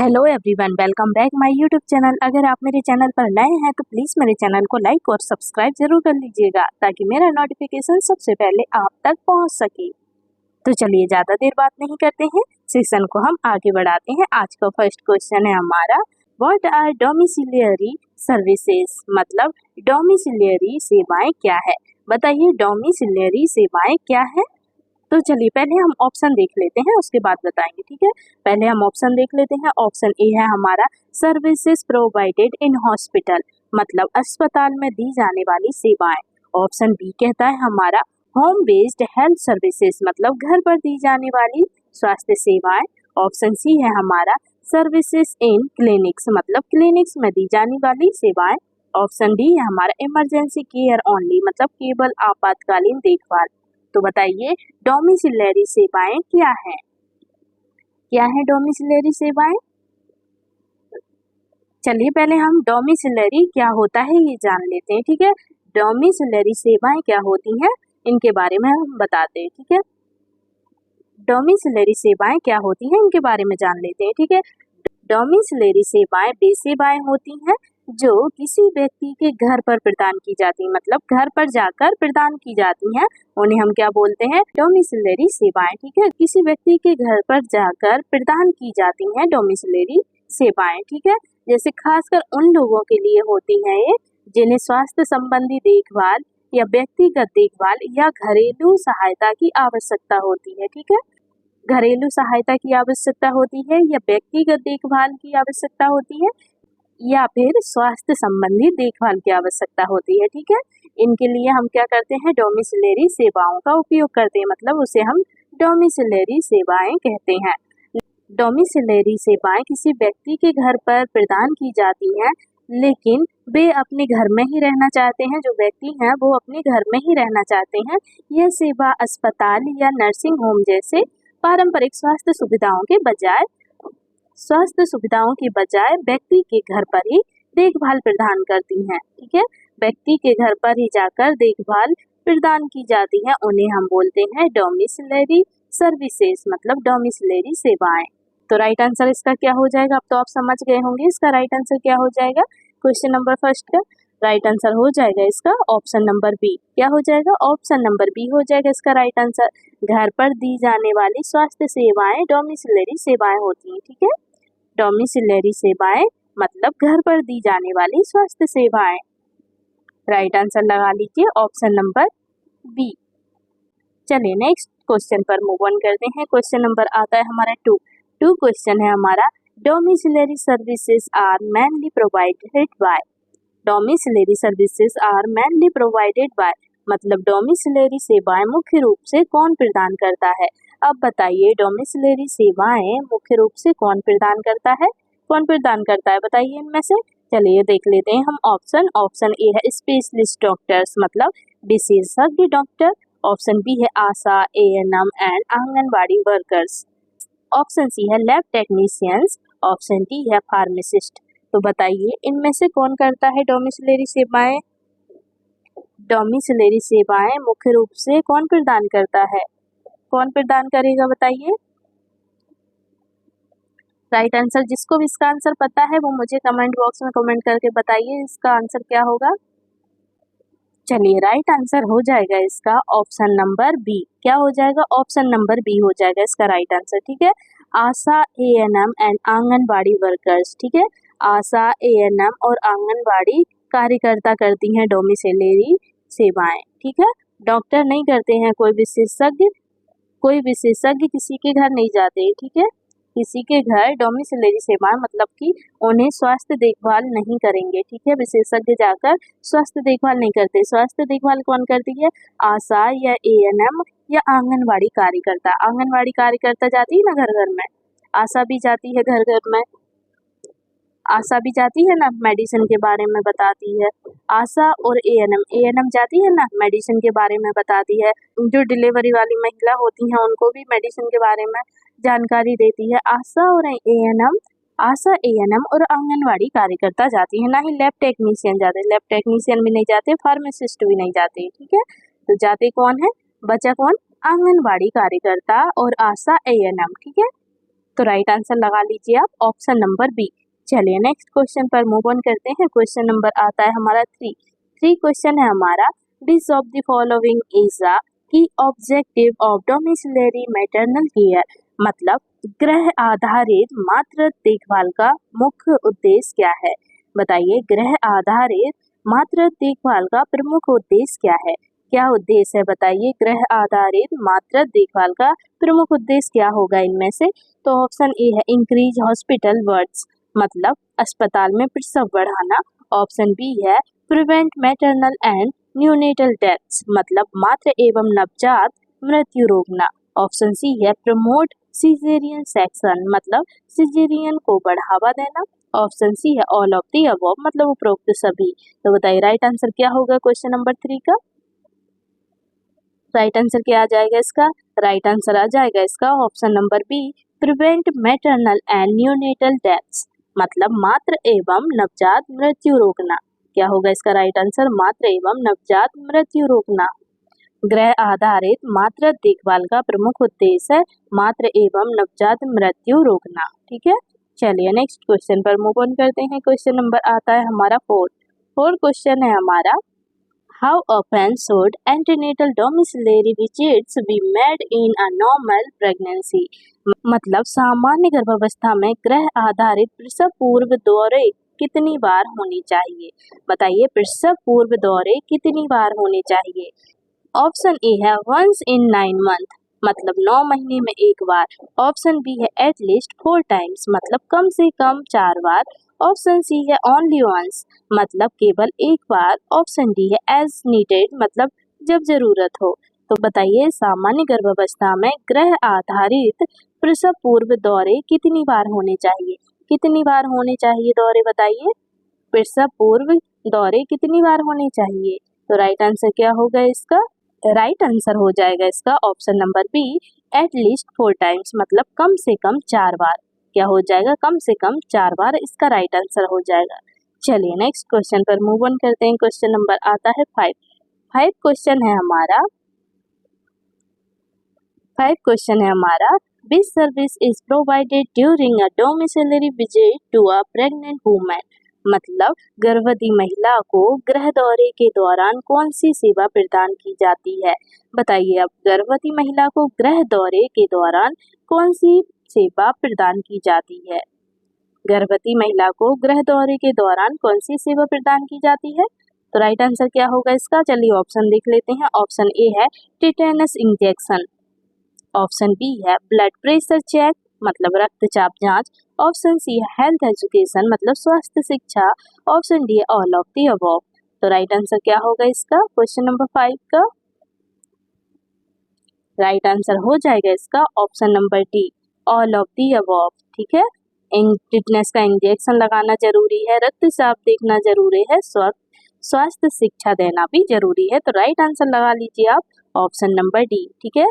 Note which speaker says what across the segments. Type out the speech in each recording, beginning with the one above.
Speaker 1: Hello everyone, welcome back my YouTube channel. अगर आप मेरे चैनल पर नए हैं तो प्लीज़ मेरे चैनल को लाइक और सब्सक्राइब जरूर कर लीजिएगा ताकि मेरा नोटिफिकेशन सबसे पहले आप तक पहुंच सके। तो चलिए ज़्यादा देर बात नहीं करते हैं, सेशन को हम आगे बढ़ाते हैं। आज का फर्स्ट क्वेश्चन है हमारा, व्हाट आर डोमिसिलियरी सर्विसेज, मतलब डोमिसिलियरी सेवाएं क्या है। बताइए डोमिसिलियरी सेवाएं क्या है। तो चलिए पहले हम ऑप्शन देख लेते हैं, उसके बाद बताएंगे, ठीक है। पहले हम ऑप्शन देख लेते हैं। ऑप्शन ए है हमारा सर्विसेज प्रोवाइडेड इन हॉस्पिटल, मतलब अस्पताल में दी जाने वाली सेवाएं। ऑप्शन बी कहता है हमारा होम बेस्ड हेल्थ सर्विसेज, मतलब घर पर दी जाने वाली स्वास्थ्य सेवाएं। ऑप्शन सी है हमारा सर्विसेज इन क्लिनिक्स, मतलब क्लिनिक्स में दी जाने वाली सेवाएं। ऑप्शन डी है हमारा इमरजेंसी केयर ओनली, मतलब केवल आपातकालीन देखभाल। तो बताइए डोमिसिलियरी सेवाएं क्या है। क्या है डोमिसिलियरी सेवाएं। चलिए पहले हम डोमिसिलियरी क्या होता है ये जान लेते हैं, ठीक है। डोमिसिलियरी सेवाएं क्या होती हैं इनके बारे में हम बताते हैं, ठीक है। डोमिसिलियरी सेवाएं क्या होती हैं इनके बारे में जान लेते हैं, ठीक है। डोमिसिलियरी सेवाएं वे सेवाएं होती हैं जो किसी व्यक्ति के घर पर प्रदान की जाती हैं, मतलब घर पर जाकर प्रदान की जाती हैं, उन्हें हम क्या बोलते हैं, डोमिसिलियरी सेवाएं, ठीक है। किसी व्यक्ति के घर पर जाकर प्रदान की जाती हैं डोमिसिलियरी सेवाएं, ठीक है। जैसे खासकर उन लोगों के लिए होती हैं ये जिन्हें स्वास्थ्य संबंधी देखभाल या व्यक्तिगत देखभाल या घरेलू सहायता की आवश्यकता होती है, ठीक है। घरेलू सहायता की आवश्यकता होती है या व्यक्तिगत देखभाल की आवश्यकता होती है या फिर स्वास्थ्य संबंधी देखभाल की आवश्यकता होती है, ठीक है। इनके लिए हम क्या करते हैं, डोमिसिलियरी सेवाओं का उपयोग करते हैं, मतलब उसे हम डोमिसिलियरी सेवाएं कहते हैं। डोमिसिलियरी सेवाएं किसी व्यक्ति के घर पर प्रदान की जाती हैं, लेकिन वे अपने घर में ही रहना चाहते हैं। जो व्यक्ति हैं वो अपने घर में ही रहना चाहते हैं। यह सेवा अस्पताल या नर्सिंग होम जैसे पारंपरिक स्वास्थ्य सुविधाओं के बजाय व्यक्ति के घर पर ही देखभाल प्रदान करती हैं, ठीक है। व्यक्ति के घर पर ही जाकर देखभाल प्रदान की जाती है, उन्हें हम बोलते हैं डोमिसिलियरी सर्विसेज, मतलब डोमिसिलियरी सेवाएं। तो राइट आंसर इसका क्या हो जाएगा, अब तो आप समझ गए होंगे इसका राइट आंसर क्या हो जाएगा। क्वेश्चन नंबर फर्स्ट का राइट आंसर हो जाएगा इसका ऑप्शन नंबर बी। क्या हो जाएगा, ऑप्शन नंबर बी हो जाएगा इसका राइट आंसर। घर पर दी जाने वाली स्वास्थ्य सेवाएं डोमिसिलियरी सेवाएं होती हैं, ठीक है। डोमिसिलियरी सेवाएं मतलब घर पर दी जाने वाली स्वास्थ्य सेवाएं। राइट आंसर लगा लीजिए ऑप्शन नंबर बी। चलिए नेक्स्ट क्वेश्चन पर मूव ऑन करते हैं। क्वेश्चन नंबर आता है हमारा टू क्वेश्चन है हमारा, domiciliary services are mainly provided by. Domiciliary services are mainly provided by, मतलब डोमिसिलियरी सेवाएं मुख्य रूप से कौन प्रदान करता है। अब बताइए डोमिसिलियरी सेवाएं मुख्य रूप से कौन प्रदान करता है, बताइए इनमें से। चलिए देख लेते हैं हम ऑप्शन ए है स्पेशलिस्ट डॉक्टर्स, मतलब विशेषज्ञ डॉक्टर। ऑप्शन बी है ASHA, ANM and anganwadi workers. Option C है लैब टेक्नीशियंस। ऑप्शन डी है फार्मासिस्ट। तो बताइए इनमें से कौन करता है डोमिसिलियरी सेवाएं। डोमिसिलियरी सेवाएं मुख्य रूप से कौन प्रदान करता है, कौन प्रदान करेगा बताइए। राइट आंसर जिसको भी इसका आंसर पता है वो मुझे कमेंट बॉक्स में कमेंट करके बताइए इसका आंसर क्या होगा। चलिए राइट आंसर हो जाएगा इसका ऑप्शन नंबर बी। क्या हो जाएगा, ऑप्शन नंबर बी हो जाएगा इसका राइट आंसर, ठीक है। ASHA, ANM and anganwadi workers, ठीक है। आशा, एएनएम और आंगनबाड़ी कार्यकर्ता करती हैं डोमिसिलियरी सेवाएं, ठीक है। डॉक्टर नहीं करते हैं, कोई विशेषज्ञ किसी के घर नहीं जाते, ठीक है। किसी के घर डोमिसिलियरी सेवाएं मतलब कि उन्हें स्वास्थ्य देखभाल नहीं करेंगे, ठीक है। विशेषज्ञ जाकर स्वास्थ्य देखभाल नहीं करते। स्वास्थ्य देखभाल कौन करती है, आशा या एएनएम या आंगनबाड़ी कार्यकर्ता। आंगनबाड़ी कार्यकर्ता जाती है ना घर घर में, आशा भी जाती है घर घर में। आशा भी जाती है ना, मेडिसिन के बारे में बताती है। आशा और एएनएम जाती है ना, मेडिसिन के बारे में बताती है। जो डिलीवरी वाली महिला होती हैं उनको भी मेडिसिन के बारे में जानकारी देती है। आशा एएनएम और आंगनवाड़ी कार्यकर्ता जाती है, ना ही लैब टेक्नीशियन जाते। लैब टेक्नीशियन भी नहीं जाते, फार्मासिस्ट भी नहीं जाते, ठीक है। तो जाते कौन है, बचा कौन, आंगनवाड़ी कार्यकर्ता और आशा एएनएम, ठीक है। तो राइट आंसर लगा लीजिए आप ऑप्शन नंबर बी। चलिए नेक्स्ट क्वेश्चन पर मूव ऑन करते हैं। क्वेश्चन नंबर आता है हमारा 3 क्वेश्चन है हमारा, which of the following is the key objective of domiciliary maternal care, मतलब गृह आधारित मातृ देखभाल का मुख्य उद्देश्य क्या है। बताइए गृह आधारित मातृ देखभाल का प्रमुख उद्देश्य क्या है। क्या उद्देश्य है बताइए गृह आधारित मातृ देखभाल का प्रमुख उद्देश्य क्या होगा इनमें से। तो ऑप्शन ए है इंक्रीज हॉस्पिटल बर्थ्स, मतलब अस्पताल में प्रसव बढ़ाना। ऑप्शन बी है prevent maternal and neonatal deaths, मतलब मातृ एवं नवजात मृत्यु रोकना। ऑप्शन सी है प्रमोट सिजेरियन सेक्शन, मतलब सिजेरियन को बढ़ावा देना। ऑप्शन सी है ऑल ऑफ द अबव, मतलब उपरोक्त सभी। तो बताइए राइट आंसर क्या होगा क्वेश्चन नंबर 3 का। राइट आंसर क्या आ जाएगा इसका। राइट आंसर आ जाएगा इसका option number B, prevent maternal and neonatal deaths, मतलब मातृ एवं नवजात मृत्यु रोकना। क्या होगा इसका राइट आंसर, मातृ एवं नवजात मृत्यु रोकना। गृह आधारित मातृ देखभाल का प्रमुख उद्देश्य है मातृ एवं नवजात मृत्यु रोकना। ठीक है, चलिए नेक्स्ट क्वेश्चन पर मूव ऑन करते हैं। क्वेश्चन नंबर आता है हमारा 4 क्वेश्चन है हमारा, How often should antenatal domiciliary visits be made in a normal pregnancy? मतलब सामान्य गर्भावस्था में गृह आधारित प्रसव पूर्व दौरे कितनी बार होनी चाहिए। बताइए प्रसव पूर्व दौरे कितनी बार होने चाहिए। ऑप्शन ए है once in 9 month, मतलब 9 महीने में एक बार। ऑप्शन बी है at least 4 times, मतलब कम से कम 4 बार। ऑप्शन सी है ओनली वंस, मतलब केवल एक बार। ऑप्शन डी है एज नीडेड, मतलब जब जरूरत हो। तो बताइए सामान्य गर्भावस्था में गृह आधारित प्रसव पूर्व दौरे कितनी बार होने चाहिए। कितनी बार होने चाहिए दौरे, बताइए प्रसव पूर्व दौरे कितनी बार होने चाहिए। तो राइट आंसर क्या होगा इसका। राइट आंसर हो जाएगा इसका option number B, at least 4 times, मतलब कम से कम 4 बार। क्या हो जाएगा, कम से कम 4 बार इसका राइट आंसर हो जाएगा। चलिए नेक्स्ट क्वेश्चन पर मूव ऑन करते हैं। क्वेश्चन नंबर आता है 5 क्वेश्चन है हमारा। 5 क्वेश्चन है हमारा, which service is provided during a domiciliary visit to a pregnant women, मतलब गर्भवती महिला को गृह दौरे के दौरान कौन सी सेवा प्रदान की जाती है। बताइए अब गर्भवती महिला को गृह दौरे के दौरान कौन सी सेवा प्रदान की जाती है। गर्भवती महिला को गृह दौरे के दौरान कौन सी सेवा प्रदान की जाती है। तो राइट आंसर क्या होगा इसका। चलिए ऑप्शन देख लेते हैं। ऑप्शन ए है टिटेनस इंजेक्शन। ऑप्शन बी है ब्लड प्रेशर चेक, मतलब रक्तचाप जांच। ऑप्शन सी है हेल्थ एजुकेशन, मतलब स्वास्थ्य शिक्षा। ऑप्शन डी है ऑल ऑफ द अबव। तो राइट आंसर क्या होगा इसका क्वेश्चन नंबर 5 का। राइट आंसर हो जाएगा इसका option number D, all of the above. ठीक है, टिटनेस का इंजेक्शन लगाना जरूरी है, रक्तचाप देखना जरूरी है, स्वास्थ्य शिक्षा देना भी जरूरी है। तो राइट आंसर लगा लीजिए आप ऑप्शन नंबर डी। ठीक है,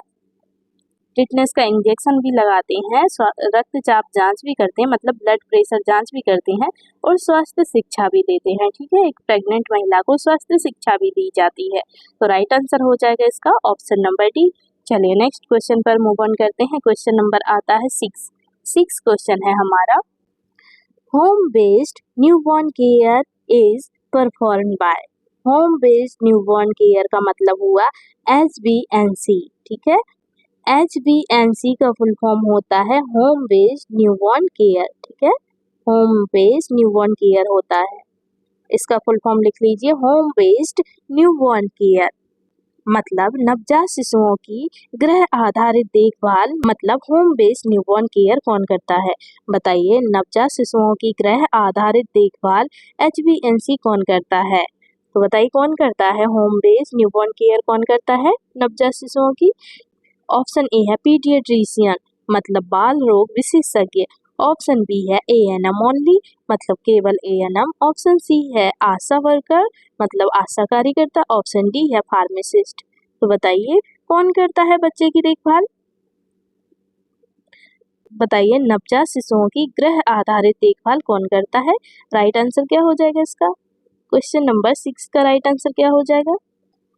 Speaker 1: टिटनेस का इंजेक्शन भी लगाते हैं, रक्तचाप जांच भी करते हैं, मतलब ब्लड प्रेशर जांच भी करते हैं, और स्वास्थ्य शिक्षा भी देते हैं। ठीक है, एक प्रेग्नेंट महिला को स्वास्थ्य शिक्षा भी दी जाती है। तो राइट आंसर हो जाएगा इसका ऑप्शन नंबर डी। चलिए नेक्स्ट क्वेश्चन पर मूव ऑन करते हैं। क्वेश्चन नंबर आता है 6 क्वेश्चन है हमारा, home based newborn care is perform by. Home based newborn care का मतलब हुआ HBNC। ठीक है, HBNC का फुल फॉर्म होता है होम बेस्ड न्यूबॉर्न केयर। ठीक है, होम बेस्ड न्यूबॉर्न केयर होता है, इसका फुल फॉर्म लिख लीजिए, होम बेस्ड न्यूबॉर्न केयर, मतलब नवजात शिशुओं की गृह आधारित देखभाल, मतलब होम बेस्ड न्यूबॉर्न केयर कौन करता है। बताइए नवजात शिशुओं की गृह आधारित देखभाल HBNC कौन करता है। तो बताइए कौन करता है, होम बेस्ड न्यूबॉर्न केयर कौन करता है नवजात शिशुओं की। ऑप्शन ए है पीडियाट्रिशियन, मतलब बाल रोग विशेषज्ञ। ऑप्शन बी है ANM ओनली, मतलब केवल ANM। ऑप्शन सी है आशा वर्कर, मतलब आशा कार्यकर्ता। ऑप्शन डी है फार्मासिस्ट। तो बताइए कौन करता है बच्चे की देखभाल। बताइए नवजात शिशुओं की गृह आधारित देखभाल कौन करता है। राइट आंसर क्या हो जाएगा इसका, क्वेश्चन नंबर 6 का राइट आंसर क्या हो जाएगा।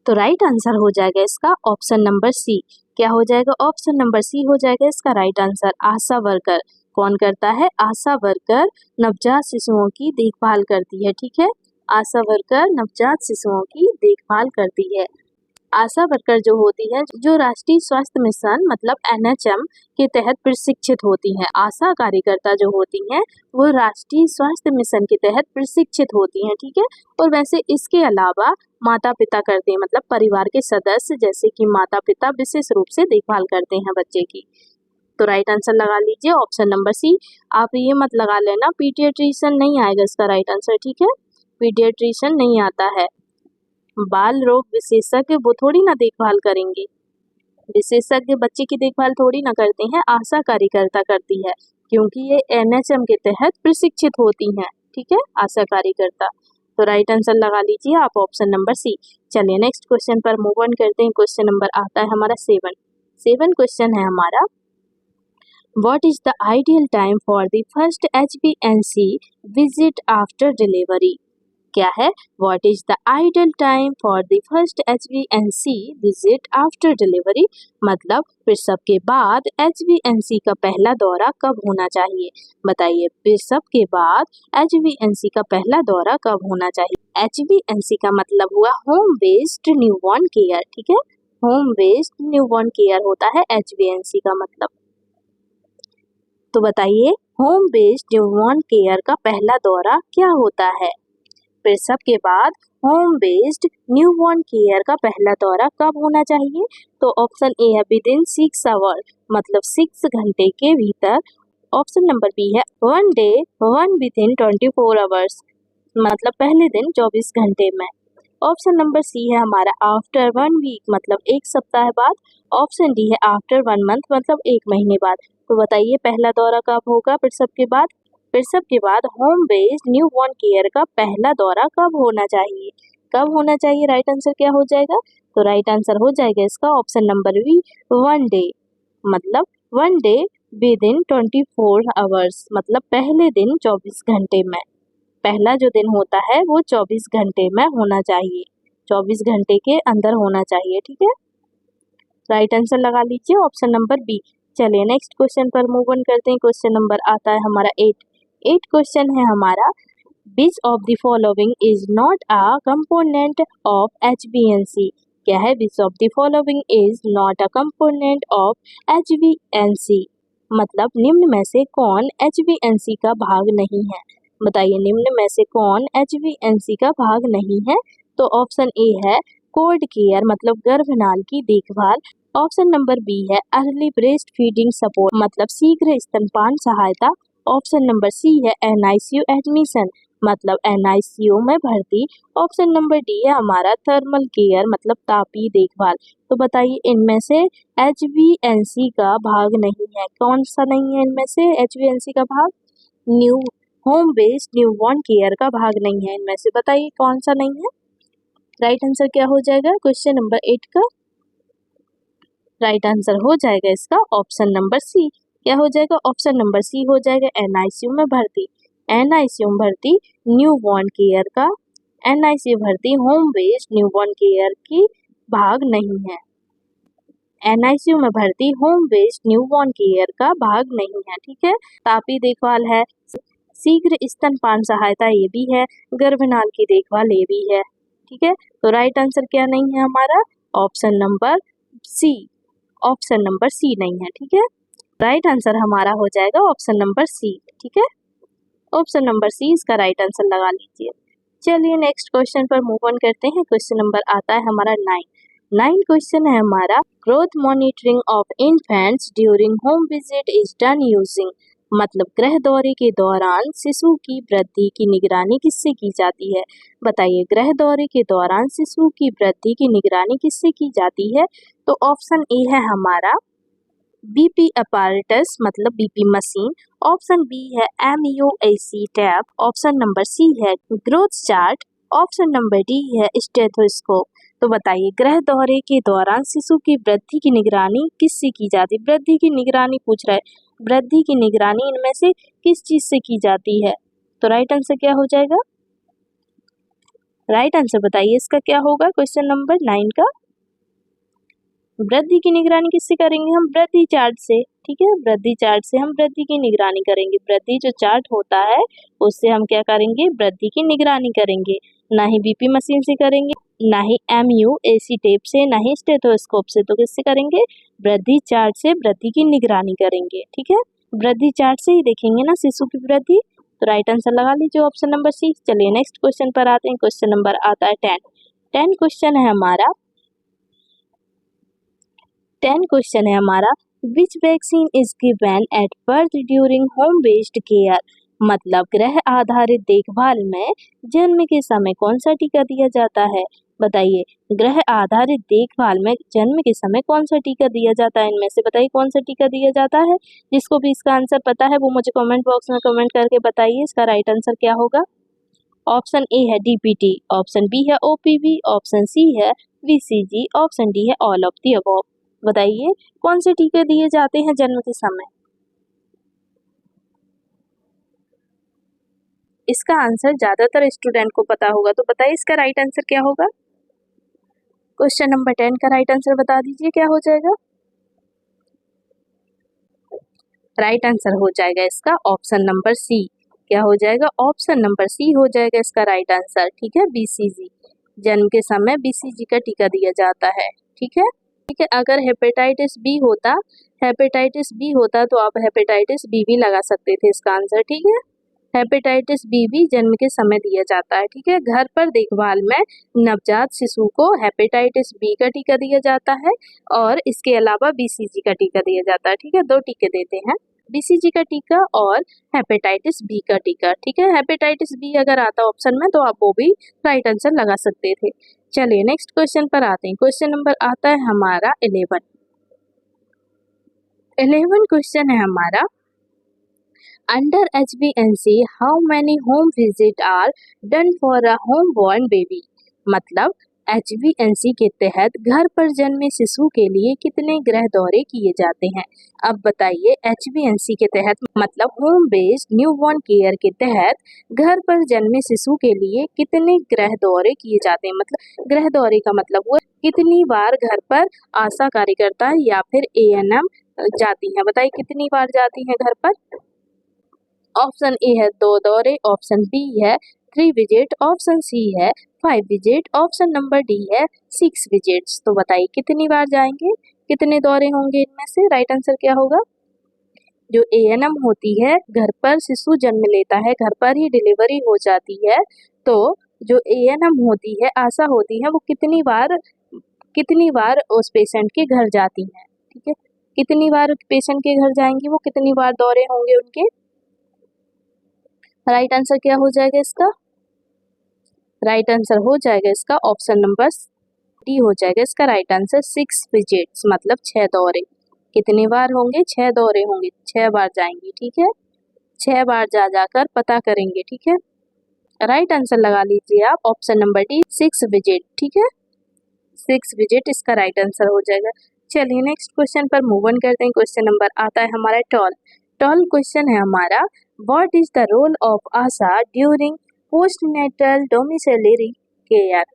Speaker 1: तो राइट आंसर हो जाएगा इसका ऑप्शन नंबर सी। क्या हो जाएगा? ऑप्शन नंबर सी हो जाएगा इसका राइट आंसर। आशा वर्कर कौन करता है? आशा वर्कर नवजात शिशुओं की देखभाल करती है। ठीक है, आशा वर्कर नवजात शिशुओं की देखभाल करती है। आशा वर्कर जो होती है, जो राष्ट्रीय स्वास्थ्य मिशन मतलब NHM के तहत प्रशिक्षित होती हैं। आशा कार्यकर्ता जो होती हैं वो राष्ट्रीय स्वास्थ्य मिशन के तहत प्रशिक्षित होती हैं। ठीक है, और वैसे इसके अलावा माता पिता करते हैं, मतलब परिवार के सदस्य जैसे कि माता पिता विशेष रूप से देखभाल करते हैं बच्चे की। तो राइट आंसर लगा लीजिए ऑप्शन नंबर सी। आप ये मत लगा लेना पीडियाट्रिशियन नहीं आएगा इसका राइट आंसर। ठीक है, पीडियाट्रिशियन नहीं आता है। बाल रोग विशेषज्ञ वो थोड़ी ना देखभाल करेंगे, विशेषज्ञ बच्चे की देखभाल थोड़ी ना करते हैं, आशा कार्यकर्ता करती है, क्योंकि ये NHM के तहत प्रशिक्षित होती हैं। ठीक है, आशा कार्यकर्ता। तो राइट आंसर लगा लीजिए आप ऑप्शन नंबर सी। चलिए नेक्स्ट क्वेश्चन पर मूव ऑन करते हैं। क्वेश्चन नंबर आता है हमारा 7 क्वेश्चन है हमारा। What is the ideal time for the first HbA1c visit after delivery? क्या है? What is the ideal time for the first HbA1c visit after delivery? मतलब प्रसव के बाद HbA1c का पहला दौरा कब होना चाहिए? बताइए, प्रसव के बाद HbA1c का पहला दौरा कब होना चाहिए? HbA1c का मतलब हुआ होम बेस्ड न्यूबॉर्न केयर। ठीक है, होम बेस्ड न्यूबॉर्न केयर होता है HbA1c का मतलब। तो बताइए, होम बेस्ड न्यूबॉर्न केयर का पहला दौरा क्या होता है? प्रसव के बाद होम बेस्ड न्यूबॉर्न केयर का पहला दौरा कब होना चाहिए? तो ऑप्शन ए है विदिन 6 आवर, मतलब 6 घंटे के भीतर। ऑप्शन नंबर बी है 1 डे 1 विदिन 24 आवर्स, मतलब पहले दिन 24 घंटे में। ऑप्शन नंबर सी है हमारा आफ्टर 1 वीक, मतलब 1 सप्ताह बाद। ऑप्शन डी है आफ्टर 1 मंथ, मतलब 1 महीने बाद। तो बताइए पहला दौरा कब होगा प्रसव के बाद? प्रसव के बाद होम बेस्ड न्यूबॉर्न केयर का पहला दौरा कब होना चाहिए? कब होना चाहिए? राइट आंसर क्या हो जाएगा? तो राइट आंसर हो जाएगा इसका ऑप्शन नंबर बी 1 डे, मतलब 1 डे विदिन 24 आवर्स, मतलब पहले दिन 24 घंटे में। पहला जो दिन होता है वो 24 घंटे में होना चाहिए, 24 घंटे के अंदर होना चाहिए। ठीक है, राइट आंसर लगा लीजिए ऑप्शन नंबर बी। चलिए नेक्स्ट क्वेश्चन पर मूव ऑन करते हैं। क्वेश्चन नंबर आता है हमारा 8 क्वेश्चन है हमारा। Which of the following is not a component of HbA1c? क्या है? Which of the following is not a component of HbA1c? मतलब निम्न में से कौन HbA1c का भाग नहीं है? बताइए, निम्न में से कौन HbA1c का भाग नहीं है? तो ऑप्शन ए है कोल्ड केयर, मतलब गर्भनाल की देखभाल। ऑप्शन नंबर बी है अर्ली ब्रेस्ट फीडिंग सपोर्ट, मतलब शीघ्र स्तनपान सहायता। ऑप्शन नंबर सी है NICU एडमिशन, मतलब NICU में भर्ती। ऑप्शन नंबर डी है हमारा थर्मल केयर, मतलब तापीय देखभाल। तो बताइए इनमें से HbA1c का भाग नहीं है, कौन सा नहीं है इनमें से HbA1c का भाग? New home based newborn care का भाग नहीं है इनमें से। बताइए कौन सा नहीं है? राइट आंसर क्या हो जाएगा क्वेश्चन नंबर 8 का? राइट आंसर हो जाएगा इसका ऑप्शन नंबर सी। क्या हो जाएगा? ऑप्शन नंबर सी हो जाएगा NICU में भर्ती। NICU में भर्ती न्यूबॉर्न केयर का, NICU भर्ती होम बेस्ड न्यूबॉर्न केयर की भाग नहीं है। NICU में भर्ती होम बेस्ड न्यूबॉर्न केयर का भाग नहीं है। ठीक है, तापीय देखभाल है, शीघ्र स्तनपान सहायता ये भी है, गर्भनाल की देखभाल ये भी है। ठीक है, तो राइट आंसर क्या नहीं है हमारा? Option number C. Option number C नहीं है। ठीक है, राइट आंसर हमारा हो जाएगा ऑप्शन नंबर सी। ठीक है, ऑप्शन नंबर सी इसका राइट आंसर लगा लीजिए। चलिए नेक्स्ट क्वेश्चन पर मूव ऑन करते हैं। क्वेश्चन नंबर आता है हमारा 9 क्वेश्चन है हमारा। Growth monitoring of infants during home visit is done using, मतलब गृह दौरे के दौरान शिशु की वृद्धि की निगरानी किससे की जाती है? बताइए, गृह दौरे के दौरान शिशु की वृद्धि की निगरानी किससे की जाती है? तो ऑप्शन ए है हमारा BP अपैरेटस, मतलब BP मशीन। ऑप्शन बी है MUAC tab. Option number C है growth chart. Option number D है स्टेथोस्कोप। तो बताइए, गृह दौरे के दौरान शिशु की वृद्धि की निगरानी किससे की जाती है? वृद्धि की निगरानी पूछ रहा है, वृद्धि की निगरानी इनमें से किस चीज से की जाती है? तो राइट आंसर क्या हो जाएगा? राइट आंसर बताइए इसका क्या होगा क्वेश्चन नंबर 9 का। वृद्धि की निगरानी किससे करेंगे हम? वृद्धि चार्ट से। ठीक है, वृद्धि चार्ट से हम वृद्धि की निगरानी करेंगे। वृद्धि जो चार्ट होता है उससे हम क्या करेंगे? वृद्धि की निगरानी करेंगे। ना ही बीपी मशीन से करेंगे, ना ही MU AC टेप से, ना ही स्टेथोस्कोप से। तो किससे करेंगे? वृद्धि चार्ट से वृद्धि की निगरानी करेंगे। ठीक है, वृद्धि चार्ट से ही देखेंगे ना शिशु की वृद्धि। तो राइट आंसर लगा लीजिए ऑप्शन नंबर सी। चलिए नेक्स्ट क्वेश्चन पर आते हैं। क्वेश्चन नंबर आता है 10 क्वेश्चन है हमारा। 10 क्वेश्चन है हमारा। विच vaccine is given at birth during home based care? मतलब गृह आधारित देखभाल में जन्म के समय कौन सा टीका दिया जाता है? बताइए, गृह आधारित देखभाल में जन्म के समय कौन सा टीका दिया जाता है? इनमें से बताइए कौन सा टीका दिया जाता है। जिसको भी इसका आंसर पता है वो मुझे कमेंट बॉक्स में कमेंट करके बताइए इसका राइट आंसर क्या होगा। ऑप्शन ए है DPT, ऑप्शन बी है OPV, ऑप्शन सी है VCG, ऑप्शन डी है ऑल ऑफ द अबव। बताइए कौन से टीके दिए जाते हैं जन्म के समय? इसका आंसर ज्यादातर स्टूडेंट को पता होगा, तो बताइए इसका राइट आंसर क्या होगा। क्वेश्चन नंबर 10 का राइट आंसर बता दीजिए क्या हो जाएगा। राइट आंसर हो जाएगा इसका ऑप्शन नंबर सी। क्या हो जाएगा? ऑप्शन नंबर सी हो जाएगा इसका राइट आंसर। ठीक है, BCG, जन्म के समय BCG का टीका दिया जाता है। ठीक है, ठीक है। अगर हेपेटाइटिस बी होता तो आप हेपेटाइटिस बी भी लगा सकते थे इसका आंसर। ठीक है, हेपेटाइटिस बी भी जन्म के समय दिया जाता है। ठीक है, घर पर देखभाल में नवजात शिशु को हेपेटाइटिस बी का टीका दिया जाता है और इसके अलावा BCG का टीका दिया जाता है। ठीक है, 2 टीके देते हैं, BCG का टीका और हेपेटाइटिस बी का टीका। ठीक है, हेपेटाइटिस बी अगर आता ऑप्शन में तो आप वो भी राइट आंसर लगा सकते थे। चलिए नेक्स्ट क्वेश्चन पर आते हैं। क्वेश्चन नंबर आता है हमारा 11 क्वेश्चन है हमारा। Under HbA1c how many home visit are done for a home born baby? मतलब HbA1c के तहत घर पर जन्मे शिशु के लिए कितने गृह दौरे किए जाते हैं? अब बताइए, HbA1c के तहत मतलब होम बेस्ड न्यूबॉर्न केयर के तहत घर पर जन्मे शिशु के लिए कितने गृह दौरे किए जाते हैं? मतलब गृह दौरे का मतलब हुआ कितनी बार घर पर आशा कार्यकर्ता या फिर ANM जाती हैं। बताइए कितनी बार जाती हैं घर पर। ऑप्शन ए है 2 दौरे, ऑप्शन बी है 3 विजिट, ऑप्शन सी है 5 विजिट, ऑप्शन नंबर डी है 6 विजिट्स। तो बताइए कितनी बार जाएंगे, कितने दौरे होंगे इनमें से? राइट आंसर क्या होगा? जो ANM होती है, घर पर शिशु जन्म लेता है, घर पर ही डिलीवरी हो जाती है, तो जो ANM होती है, आशा होती है, वो कितनी बार उस पेशेंट के घर जाती है। ठीक है, कितनी बार पेशेंट के घर जाएंगी, वो कितनी बार दौरे होंगे उनके। राइट आंसर क्या हो जाएगा इसका? राइट आंसर हो जाएगा इसका ऑप्शन नंबर डी हो जाएगा इसका राइट आंसर 6 विजिट्स, मतलब 6 दौरे। कितनी बार होंगे? 6 दौरे होंगे, 6 बार जाएंगी। ठीक है, 6 बार जा जाकर पता करेंगे। ठीक है, राइट आंसर लगा लीजिए आप ऑप्शन नंबर डी 6 विजिट। ठीक है, 6 विजिट इसका राइट आंसर हो जाएगा। चलिए नेक्स्ट क्वेश्चन पर मूव ऑन करते हैं। क्वेश्चन नंबर आता है हमारा 12 क्वेश्चन है हमारा। What is the role of ASHA during postnatal domiciliary care?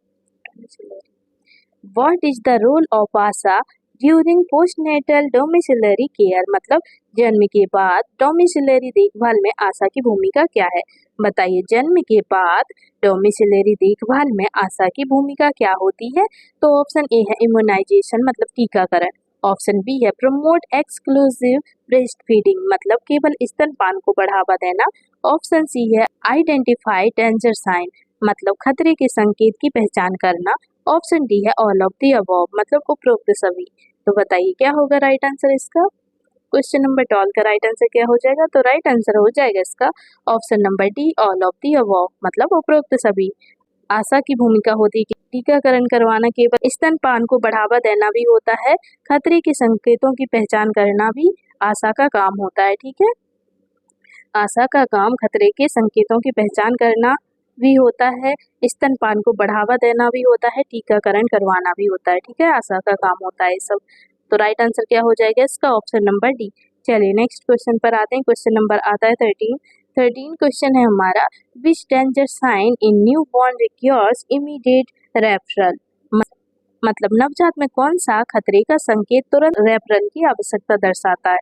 Speaker 1: What is the role of ASA during postnatal domiciliary care? मतलब जन्म के बाद डोमिसिलरी देखभाल में आशा की भूमिका क्या है? बताइए, जन्म के बाद डोमिसिलरी देखभाल में आशा की भूमिका क्या होती है? तो ऑप्शन ए है इम्यूनाइजेशन, मतलब टीकाकरण, ऑप्शन बी है प्रमोट एक्सक्लूसिव ब्रेस्ट फीडिंग, मतलब केवल स्तनपान को बढ़ावा देना, ऑप्शन सी है आइडेंटिफाई डेंजर साइन, मतलब खतरे के संकेत की पहचान करना, ऑप्शन डी है ऑल ऑफ द अबव, मतलब उपरोक्त सभी। तो बताइए क्या होगा राइट आंसर इसका। क्वेश्चन नंबर 12 का राइट आंसर क्या हो जाएगा? तो राइट आंसर हो जाएगा इसका option number D all of the above, मतलब उपरोक्त सभी। आशा की भूमिका होती है कि टीकाकरण करवाना केवल स्तनपान को बढ़ावा देना भी होता है, खतरे के संकेतों की पहचान करना भी आशा का काम होता है। ठीक है, आशा का काम खतरे के संकेतों की पहचान करना भी होता है, स्तनपान को बढ़ावा देना भी होता है, टीकाकरण करवाना भी होता है। ठीक है, आशा का काम होता है सब। तो राइट आंसर क्या हो जाएगा इसका? Option number D. चलिए नेक्स्ट क्वेश्चन पर आते हैं। क्वेश्चन नंबर आता है 13 13 क्वेश्चन है हमारा, which danger sign in new born requires immediate referral. मतलब नवजात में कौन सा खतरे का संकेत तुरंत रेफरल की आवश्यकता दर्शाता है।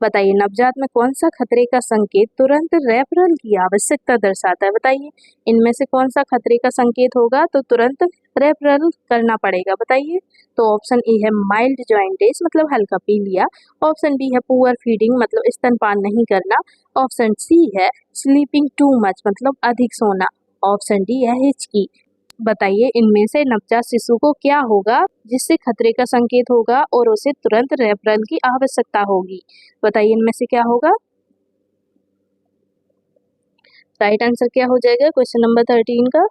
Speaker 1: बताइए नवजात में कौन सा खतरे का संकेत तुरंत रेफरल की आवश्यकता दर्शाता है। बताइए इनमें से कौन सा खतरे का संकेत होगा तो तुरंत रेफरल करना पड़ेगा। बताइए तो ऑप्शन ए है माइल्ड जॉइंटिस मतलब हल्का पीलिया, ऑप्शन बी है पुअर फीडिंग मतलब स्तनपान नहीं करना, ऑप्शन सी है स्लीपिंग टू मच मतलब अधिक सोना, ऑप्शन डी है हिचकी। बताइए इनमें से नवजात शिशु को क्या होगा जिससे खतरे का संकेत होगा और उसे तुरंत रेफरल की आवश्यकता होगी। बताइए इनमें से क्या होगा। राइट आंसर क्या हो जाएगा क्वेश्चन नंबर 13 का।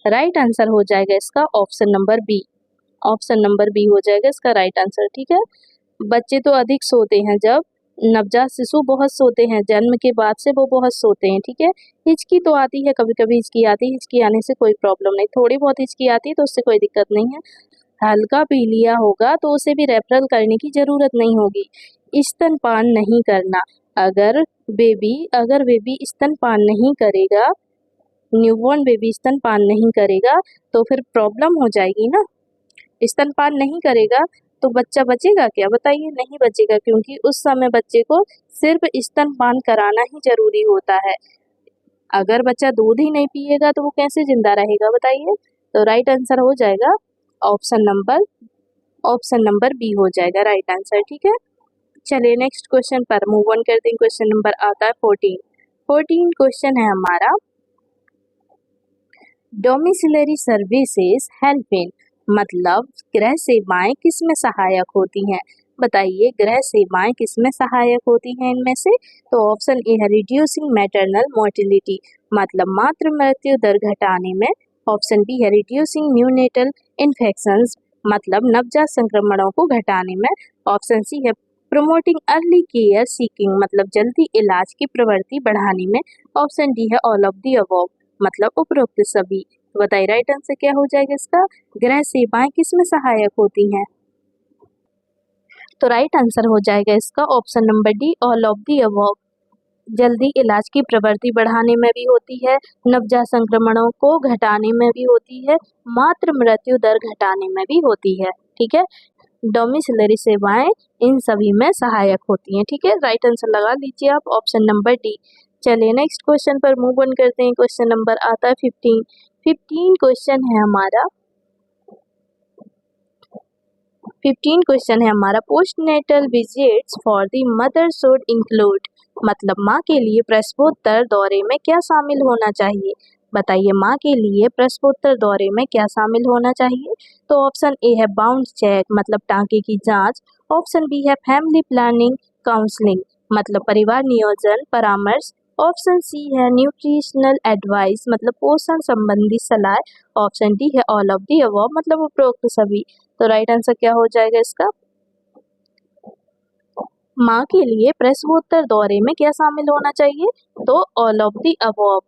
Speaker 1: राइट आंसर हो जाएगा इसका option number B. Option number B हो जाएगा इसका राइट आंसर। ठीक है, बच्चे तो अधिक सोते हैं जब नवजात शिशु बहुत सोते हैं, जन्म के बाद से वो बहुत सोते हैं। ठीक है, हिचकी तो आती है, कभी कभी हिचकी आती है, हिचकी आने से कोई प्रॉब्लम नहीं, थोड़ी बहुत हिचकी आती है तो उससे कोई दिक्कत नहीं है। हल्का पीलिया होगा तो उसे भी रेफरल करने की जरूरत नहीं होगी। स्तनपान नहीं करना, अगर बेबी स्तनपान नहीं करेगा, न्यूबॉर्न बेबी स्तनपान नहीं करेगा तो फिर प्रॉब्लम हो जाएगी ना। स्तनपान नहीं करेगा तो बच्चा बचेगा क्या। बताइए नहीं बचेगा, क्योंकि उस समय बच्चे को सिर्फ स्तनपान कराना ही जरूरी होता है। अगर बच्चा दूध ही नहीं पिएगा तो वो कैसे जिंदा रहेगा। बताइए तो राइट आंसर हो जाएगा ऑप्शन नंबर बी हो जाएगा राइट आंसर। ठीक है, चलिए नेक्स्ट क्वेश्चन पर मूव ऑन करते हैं। क्वेश्चन नंबर आता है 14 क्वेश्चन है हमारा, डोमिसिलरी सर्विसेज हेल्प इन मतलब गृह सेवाएं किस में सहायक होती हैं। बताइए गृह सेवाएं किस में सहायक होती हैं इनमें से। तो ऑप्शन ए है रिड्यूसिंग मैटरनल मोर्टिलिटी मतलब मातृ मृत्यु दर घटाने में, ऑप्शन बी है रिड्यूसिंग न्यूनेटल इन्फेक्शंस मतलब नवजात संक्रमणों को घटाने में, ऑप्शन सी है प्रमोटिंग अर्ली केयर सीकिंग मतलब जल्दी इलाज की प्रवृत्ति बढ़ाने में, ऑप्शन डी है ऑल ऑफ द अबव मतलब उपरोक्त सभी। तो बताइए राइट आंसर क्या हो जाएगा इसका, गृह सेवाएं किस में सहायक होती हैं। तो राइट आंसर हो जाएगा इसका option number D all of the above. जल्दी इलाज की प्रवृत्ति बढ़ाने में भी होती है, नवजात संक्रमणों को घटाने में भी होती है, मातृ मृत्यु दर घटाने में भी होती है। ठीक है, डोमिसिलरी सेवाएं इन सभी में सहायक होती हैं। ठीक है, राइट आंसर लगा लीजिए आप ऑप्शन नंबर डी। चलिए नेक्स्ट क्वेश्चन पर मूव ऑन करते हैं। क्वेश्चन नंबर आता है 15 क्वेश्चन है हमारा, 15 क्वेश्चन है हमारा, postnatal visits for the mother should include मतलब माँ के लिए प्रसवोत्तर दौरे में क्या शामिल होना चाहिए। बताइए माँ के लिए प्रसवोत्तर दौरे में क्या शामिल होना चाहिए। तो ऑप्शन ए है बाउंड चेक मतलब टांके की जांच, ऑप्शन बी है फैमिली प्लानिंग काउंसलिंग मतलब परिवार नियोजन परामर्श, ऑप्शन सी है न्यूट्रिशनल एडवाइस मतलब पोषण संबंधी सलाह, ऑप्शन डी है ऑल ऑफ दी अबव मतलब उपरोक्त सभी। तो राइट आंसर क्या हो जाएगा इसका, माँ के लिए प्रसवोत्तर दौरे में क्या शामिल होना चाहिए। तो ऑल ऑफ दी अबव,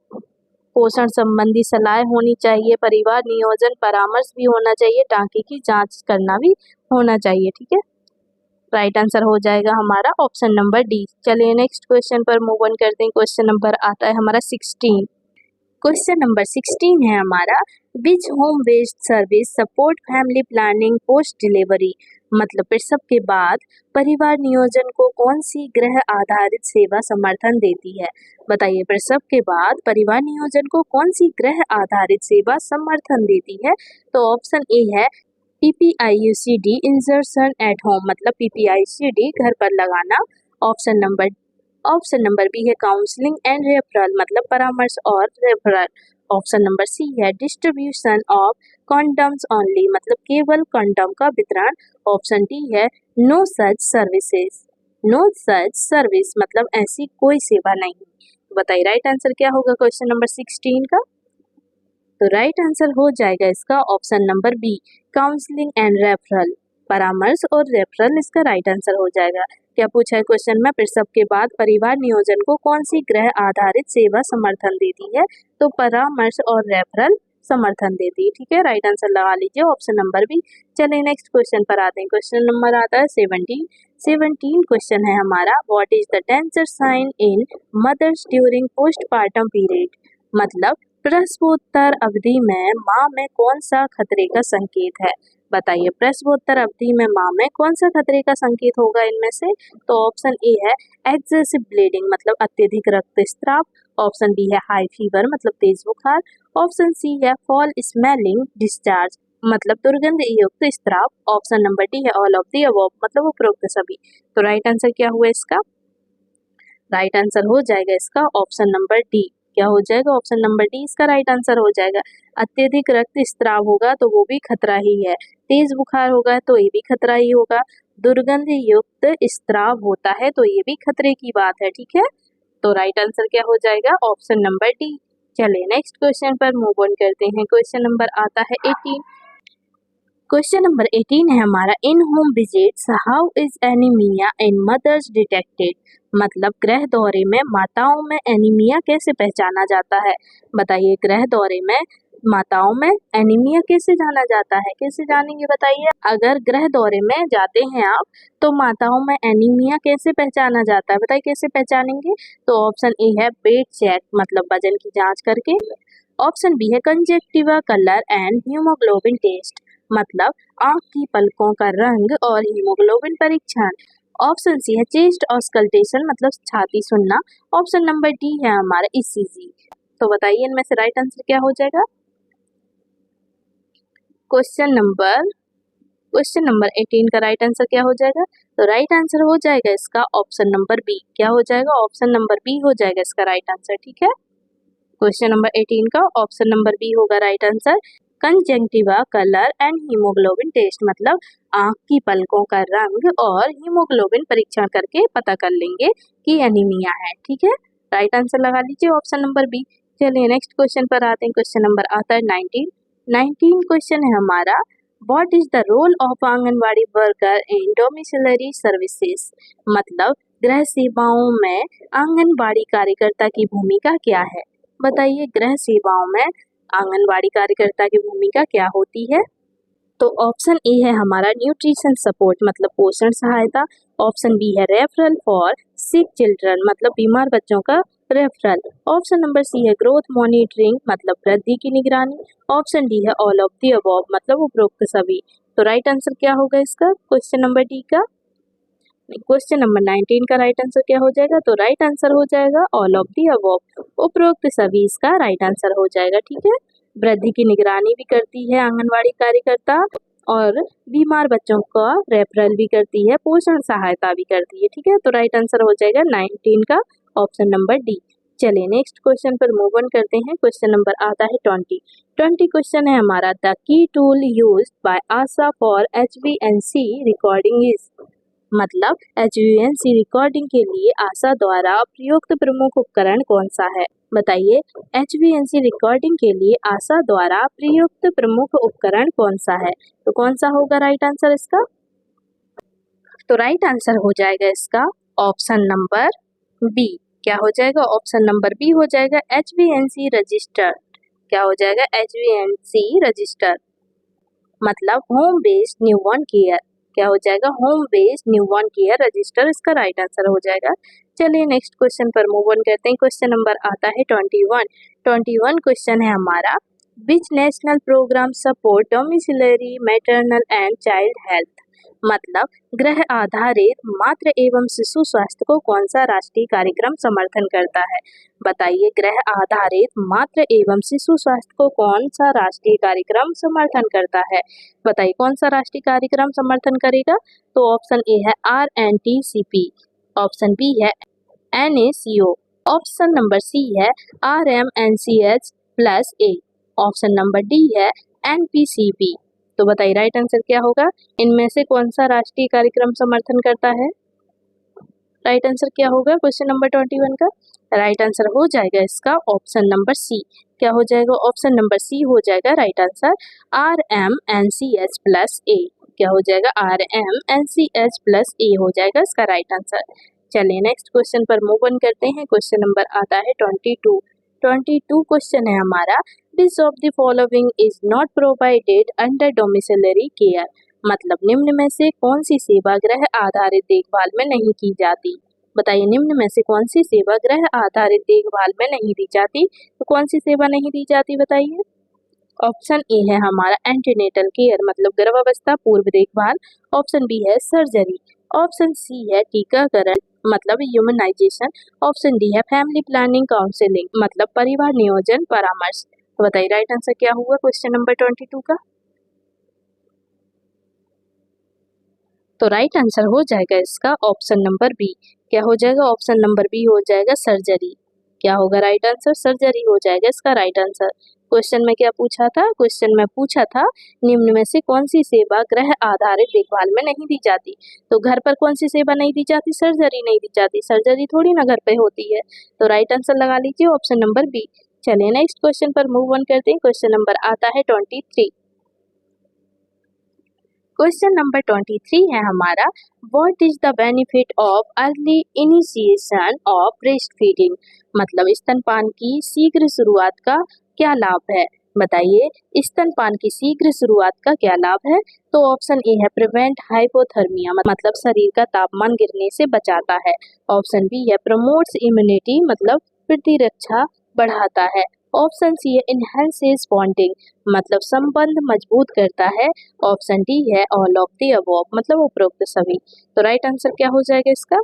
Speaker 1: पोषण संबंधी सलाह होनी चाहिए, परिवार नियोजन परामर्श भी होना चाहिए, टांके की जांच करना भी होना चाहिए। ठीक है, राइट आंसर हो जाएगा हमारा ऑप्शन नंबर डी। चलिए नेक्स्ट क्वेश्चन पर मूव ऑन करते हैं। क्वेश्चन नंबर आता है हमारा 16। क्वेश्चन नंबर 16 है हमारा, which home based service support family planning post delivery मतलब प्रसव के बाद परिवार नियोजन को कौन सी गृह आधारित सेवा समर्थन देती है। बताइए प्रसव के बाद परिवार नियोजन को कौन सी गृह आधारित सेवा समर्थन देती है। तो ऑप्शन ए है PPICD इंसर्शन एट होम मतलब PPICD घर पर लगाना, ऑप्शन नंबर बी है काउंसलिंग एंड रेफरल मतलब परामर्श और रेफरल, ऑप्शन नंबर सी है डिस्ट्रीब्यूशन ऑफ कॉन्डम्स ओनली मतलब केवल कंडम का वितरण, ऑप्शन डी है नो सच सर्विस मतलब ऐसी कोई सेवा नहीं। बताइए राइट आंसर क्या होगा क्वेश्चन नंबर 16 का। तो राइट आंसर हो जाएगा इसका option number B counselling and referral, परामर्श और रेफरल इसका राइट आंसर हो जाएगा। क्या पूछा है क्वेश्चन में, प्रसव के बाद परिवार नियोजन को कौन सी गृह आधारित सेवा समर्थन देती है। तो परामर्श और रेफरल समर्थन देती है। ठीक है, राइट आंसर लगा लीजिए ऑप्शन नंबर बी। चलिए नेक्स्ट क्वेश्चन पर आते हैं। क्वेश्चन नंबर आता है 17 क्वेश्चन है हमारा, what is the danger sign in mothers during postpartum period. मतलब प्रसवोत्तर अवधि में माँ में कौन सा खतरे का संकेत है। बताइए, प्रसवोत्तर अवधि में माँ में कौन सा खतरे का संकेत होगा इनमें से। तो ऑप्शन ए है एक्सेसिव ब्लीडिंग, मतलब अत्यधिक रक्तस्राव। ऑप्शन बी है हाई फीवर, मतलब तेज बुखार। ऑप्शन सी है फॉल स्मेलिंग डिस्चार्ज, मतलब दुर्गंध युक्त स्त्राव। ऑप्शन नंबर डी है ऑल ऑफ दी अबव, मतलब उपरोक्त सभी। तो राइट आंसर क्या हुआ इसका? राइट आंसर हो जाएगा इसका ऑप्शन नंबर डी। क्या हो जाएगा? ऑप्शन नंबर डी इसका राइट आंसर हो जाएगा। अत्यधिक रक्त स्त्राव होगा तो वो भी खतरा ही है, तेज बुखार होगा तो ये भी खतरा ही होगा, दुर्गंध युक्त स्त्राव होता है तो ये भी खतरे की बात है। ठीक है, तो राइट आंसर क्या हो जाएगा? Option number D. चलिए नेक्स्ट क्वेश्चन पर मूव ऑन करते हैं। क्वेश्चन नंबर आता है 18। क्वेश्चन नंबर 18 है हमारा, in home visits how is anaemia in mothers detected. मतलब गृह दौरे में माताओं में एनीमिया कैसे पहचाना जाता है। बताइए, गृह दौरे में माताओं में एनीमिया कैसे जाना जाता है, कैसे जानेंगे बताइए। अगर गृह दौरे में जाते हैं आप तो माताओं में एनीमिया कैसे पहचाना जाता है, बताइए कैसे पहचानेंगे। तो ऑप्शन ए है वेट चेक, मतलब वजन की जांच करके। ऑप्शन बी है conjunctiva colour and haemoglobin test, मतलब आंख की पलकों का रंग और हीमोग्लोबिन परीक्षण। ऑप्शन सी है चेस्ट ऑस्कल्टेशन, मतलब छाती सुनना। ऑप्शन नंबर डी है हमारा ईसीजी। तो बताइए इनमें से राइट आंसर क्या हो जाएगा। क्वेश्चन नंबर 18 का राइट आंसर क्या हो जाएगा। तो राइट आंसर हो जाएगा इसका ऑप्शन नंबर बी। क्या हो जाएगा? ऑप्शन नंबर बी हो जाएगा इसका राइट आंसर। ठीक है, क्वेश्चन नंबर 18 का ऑप्शन नंबर बी होगा right answer. Conjunctiva colour and haemoglobin test, मतलब आंख की पलकों का रंग और हीमोग्लोबिन परीक्षण करके पता कर लेंगे कि एनीमिया है। ठीक है, राइट आंसर लगा लीजिए ऑप्शन नंबर बी। चलिए नेक्स्ट क्वेश्चन पर आते हैं। क्वेश्चन नंबर आता है 19 क्वेश्चन है हमारा, what is the role of anganwadi worker in domiciliary services. मतलब गृह सेवाओं में आंगनवाड़ी कार्यकर्ता की भूमिका क्या है। बताइए, गृह सेवाओं में आंगनवाड़ी कार्यकर्ता की भूमिका क्या होती है। तो ऑप्शन ए है हमारा न्यूट्रिशन सपोर्ट, मतलब पोषण सहायता। ऑप्शन बी है रेफरल फॉर सिक चिल्ड्रन, मतलब बीमार बच्चों का रेफरल। ऑप्शन नंबर सी है ग्रोथ मॉनिटरिंग, मतलब वृद्धि की निगरानी। ऑप्शन डी है ऑल ऑफ दी अबव, मतलब उपरोक्त सभी। तो राइट आंसर क्या होगा इसका क्वेश्चन नंबर डी का। क्वेश्चन नंबर 19 का राइट आंसर क्या हो जाएगा। तो राइट आंसर हो जाएगा ऑल ऑफ दी अबव, उपरोक्त सभी इसका राइट आंसर हो जाएगा। ठीक है, वृद्धि की निगरानी भी करती है आंगनवाड़ी कार्यकर्ता और बीमार बच्चों का रेफरल भी करती है, पोषण सहायता भी करती है। ठीक है, तो राइट आंसर हो जाएगा 19 का ऑप्शन नंबर डी। चलिए नेक्स्ट क्वेश्चन पर मूव ऑन करते हैं। क्वेश्चन नंबर आता है 20 क्वेश्चन है हमारा, the key tool used by Asha for HbA1c recording is. मतलब HbA1c रिकॉर्डिंग के लिए आशा द्वारा प्रयुक्त प्रमुख उपकरण कौन सा है। बताइए, HbA1c रिकॉर्डिंग के लिए आशा द्वारा प्रयुक्त प्रमुख उपकरण कौन सा है। तो कौन सा होगा राइट आंसर इसका। तो राइट आंसर हो जाएगा इसका ऑप्शन नंबर बी। क्या हो जाएगा? ऑप्शन नंबर बी हो जाएगा HbA1c रजिस्टर। क्या हो जाएगा? HbA1c रजिस्टर, मतलब होम बेस्ड न्यूबॉर्न केयर। क्या हो जाएगा? Home based newborn care register इसका राइट आंसर हो जाएगा। चलिए नेक्स्ट क्वेश्चन पर मूव ऑन करते हैं। क्वेश्चन नंबर आता है 21 क्वेश्चन है हमारा, which national programme support domiciliary maternal and child health. मतलब गृह आधारित मातृ एवं शिशु स्वास्थ्य को कौन सा राष्ट्रीय कार्यक्रम समर्थन करता है। बताइए, गृह आधारित मातृ एवं शिशु स्वास्थ्य को कौन सा राष्ट्रीय कार्यक्रम समर्थन करता है। बताइए कौन सा राष्ट्रीय कार्यक्रम समर्थन करेगा। तो ऑप्शन ए है RNTCP, ऑप्शन बी है NACO, ऑप्शन नंबर सी है RMNCH+A, ऑप्शन नंबर डी है NPCP। तो बताइए राइट आंसर क्या होगा। इनमें से कौन सा राष्ट्रीय कार्यक्रम समर्थन करता है। राइट आंसर क्या होगा क्वेश्चन नंबर 21 का। राइट आंसर हो जाएगा इसका ऑप्शन नंबर सी। क्या हो जाएगा? ऑप्शन नंबर सी हो जाएगा राइट आंसर RMNCH+A। क्या हो जाएगा? RMNCH+A हो जाएगा इसका राइट आंसर। चलिए नेक्स्ट क्वेश्चन पर मूव ऑन करते हैं। क्वेश्चन नंबर आता है 22 22 क्वेश्चन है हमारा, which of the following is not provided under domiciliary care, मतलब निम्न में से कौन सी सेवा गृह आधारित देखभाल में नहीं की जाती। बताइए निम्न में से कौन सी सेवा गृह आधारित देखभाल में नहीं दी जाती, तो कौन सी सेवा नहीं दी जाती बताइए। ऑप्शन ए है हमारा एंटीनेटल केयर, मतलब गर्भावस्था पूर्व देखभाल। ऑप्शन बी है सर्जरी। ऑप्शन सी है टीकाकरण, मतलब ह्यूमनाइजेशन। ऑप्शन डी है फैमिली प्लानिंग काउंसलिंग, मतलब परिवार नियोजन परामर्श। तो बताइए राइट आंसर क्या हुआ क्वेश्चन नंबर 22 का। तो राइट आंसर हो जाएगा इसका ऑप्शन नंबर बी। क्या हो जाएगा, ऑप्शन नंबर बी हो जाएगा सर्जरी। क्या होगा राइट आंसर, सर्जरी हो जाएगा इसका राइट आंसर। क्वेश्चन में क्या पूछा था, क्वेश्चन में पूछा था निम्न में से कौन सी सेवा गृह आधारित देखभाल में नहीं दी जाती। तो घर पर कौन सी सेवा नहीं दी जाती, सर्जरी नहीं दी जाती, सर्जरी थोड़ी ना घर पे होती है। तो राइट आंसर लगा लीजिए ऑप्शन नंबर बी। चलिए नेक्स्ट क्वेश्चन पर मूव ऑन करते हैं। क्वेश्चन नंबर आता है 23। क्वेश्चन नंबर 23 है हमारा, what is the benefit of early initiation of breast feeding, मतलब स्तनपान की शीघ्र शुरुआत का क्या लाभ है। बताइए स्तनपान की शीघ्र शुरुआत का क्या लाभ है। तो ऑप्शन ए है प्रिवेंट हाइपोथर्मिया, मतलब शरीर का तापमान गिरने से बचाता है। ऑप्शन बी है प्रमोट्स इम्यूनिटी, मतलब प्रतिरक्षा बढ़ाता है। ऑप्शन सी है इनहेंसेस बॉन्डिंग, मतलब संबंध मजबूत करता है। ऑप्शन डी है ऑल ऑफ द अबव, मतलब उपरोक्त सभी। तो राइट आंसर क्या हो जाएगा इसका,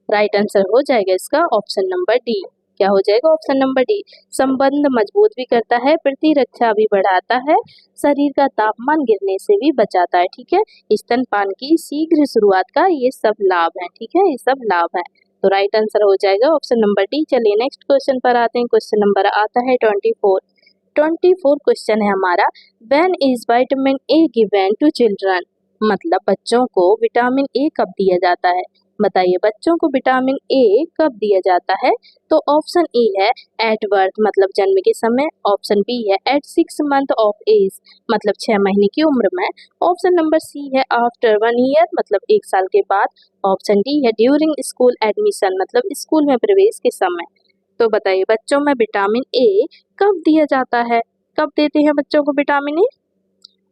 Speaker 1: राइट आंसर हो जाएगा इसका ऑप्शन नंबर डी। क्या हो जाएगा ऑप्शन नंबर डी, संबंध मजबूत भी करता है, प्रतिरक्षा भी बढ़ाता है, शरीर का तापमान गिरने से भी बचाता है। ठीक है, स्तनपान की शीघ्र शुरुआत का ये सब लाभ है। ठीक है, ये सब लाभ है। तो राइट आंसर हो जाएगा ऑप्शन नंबर डी। चलिए नेक्स्ट क्वेश्चन पर आते हैं। क्वेश्चन नंबर आता है 24 क्वेश्चन है हमारा, when is vitamin A given to children, मतलब बच्चों को विटामिन ए कब दिया जाता है। बताइए बच्चों को विटामिन ए कब दिया जाता है। तो ऑप्शन ए है एट बर्थ, मतलब जन्म के समय। ऑप्शन बी है एट 6 मंथ ऑफ एज, मतलब 6 महीने की उम्र में। ऑप्शन नंबर सी है आफ्टर 1 ईयर, मतलब 1 साल के बाद। ऑप्शन डी है ड्यूरिंग स्कूल एडमिशन, मतलब स्कूल में प्रवेश के समय। तो बताइए बच्चों में विटामिन ए कब दिया जाता है, कब देते हैं बच्चों को विटामिन ए।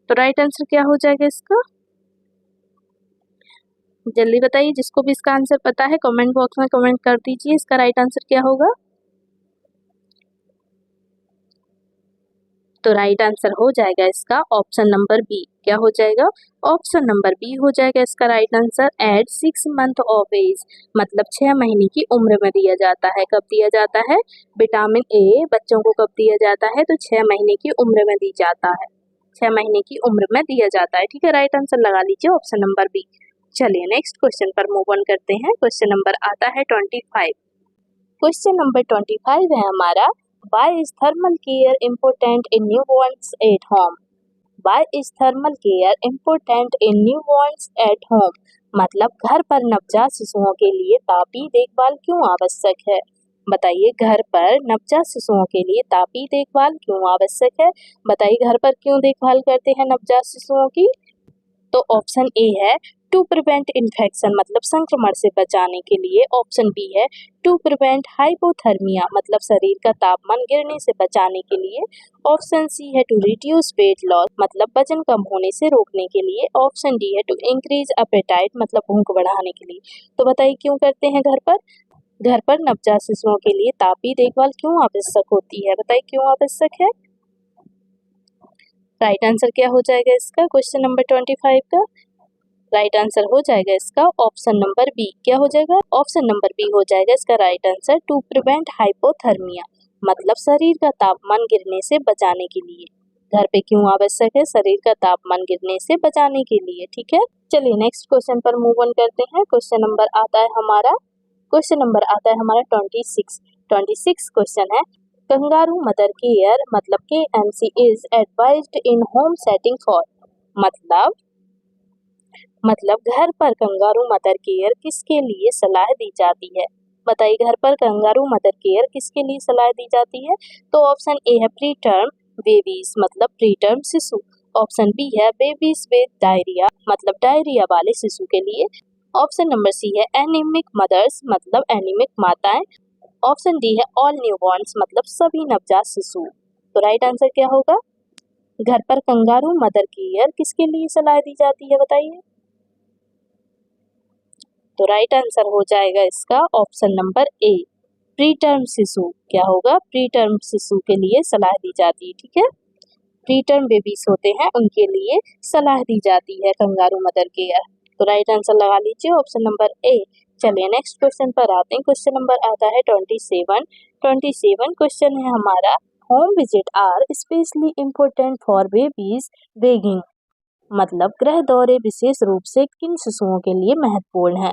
Speaker 1: तो राइट आंसर क्या हो जाएगा इसका, जल्दी बताइए। जिसको भी इसका आंसर पता है कमेंट बॉक्स में कमेंट कर दीजिए, इसका राइट आंसर क्या होगा। तो राइट आंसर हो जाएगा इसका ऑप्शन नंबर बी। क्या हो जाएगा, ऑप्शन नंबर बी हो जाएगा इसका right answer, at 6 month of age, मतलब 6 महीने की उम्र में दिया जाता है। कब दिया जाता है विटामिन ए बच्चों को, कब दिया जाता है, तो 6 महीने की उम्र में दी जाता है, 6 महीने की उम्र में दिया जाता है। ठीक है, राइट आंसर लगा लीजिए ऑप्शन नंबर बी। चलिए नेक्स्ट क्वेश्चन पर मूव ऑन करते हैं। क्वेश्चन नंबर आता है 25। क्वेश्चन नंबर 25 है हमारा, why is thermal care important in newborn's at home. Why is thermal care important in newborn's at home, मतलब घर पर नवजात शिशुओं के लिए तापी देखभाल क्यों आवश्यक है। बताइए घर पर नवजात शिशुओं के लिए तापी देखभाल क्यों आवश्यक है। बताइए घर पर क्यों देखभाल करते हैं नवजात शिशुओं की। तो ऑप्शन ए है टू प्रिवेंट इन्फेक्शन, मतलब संक्रमण से बचाने के लिए। ऑप्शन बी है टू प्रिवेंट हाइपोथर्मिया, मतलब शरीर का तापमान गिरने से बचाने के लिए। ऑप्शन सी है टू रिड्यूस वेट लॉस, मतलब वजन कम होने से रोकने के लिए। ऑप्शन डी है टू इंक्रीज एपेटाइट, मतलब भूख बढ़ाने के लिए। तो बताइए क्यों करते हैं घर पर नवजात शिशुओं के लिए तापी देखभाल क्यों आवश्यक होती है। बताइए क्यों आवश्यक है। राइट आंसर क्या हो जाएगा इसका क्वेश्चन नंबर 25 का, राइट आंसर हो जाएगा इसका ऑप्शन नंबर बी। क्या हो जाएगा, ऑप्शन नंबर बी हो जाएगा इसका right answer, to prevent hypothermia, मतलब शरीर का तापमान गिरने से बचाने के लिए। घर पे क्यों आवश्यक है, शरीर का तापमान गिरने से बचाने के लिए। ठीक है, चलिए नेक्स्ट क्वेश्चन पर मूव ऑन करते हैं। क्वेश्चन नंबर आता है हमारा 26 क्वेश्चन है, कंगारू मदर केयर, मतलब KMC is advised in home setting for, मतलब घर पर कंगारू मदर केयर किसके लिए सलाह दी जाती है। बताइए घर पर कंगारू मदर केयर किसके लिए सलाह दी जाती है। तो ऑप्शन ए है प्री टर्म बेबीज, मतलब प्री टर्म शिशु। ऑप्शन बी है बेबीज विद डायरिया, मतलब डायरिया वाले शिशु के लिए। ऑप्शन नंबर सी है एनीमिक मदर्स, मतलब एनीमिक माताएं। ऑप्शन डी है ऑल न्यूबॉर्न्स मतलब सभी नवजात शिशु। तो राइट आंसर क्या होगा? घर पर कंगारू मदर केयर किसके लिए सलाह दी जाती है बताइए। तो राइट आंसर हो जाएगा इसका option number A, pre term शिशु। क्या होगा? प्री टर्म शिशु के लिए सलाह दी जाती है, ठीक है। प्री टर्म बेबीज होते हैं उनके लिए सलाह दी जाती है कंगारू मदर केयर। तो राइट आंसर लगा लीजिए ऑप्शन नंबर ए। चलिए नेक्स्ट क्वेश्चन पर आते हैं। क्वेश्चन नंबर आता है 27 क्वेश्चन है हमारा, home visit are specially important for babies begging मतलब गृह दौरे विशेष रूप से किन शिशुओं के लिए महत्वपूर्ण है?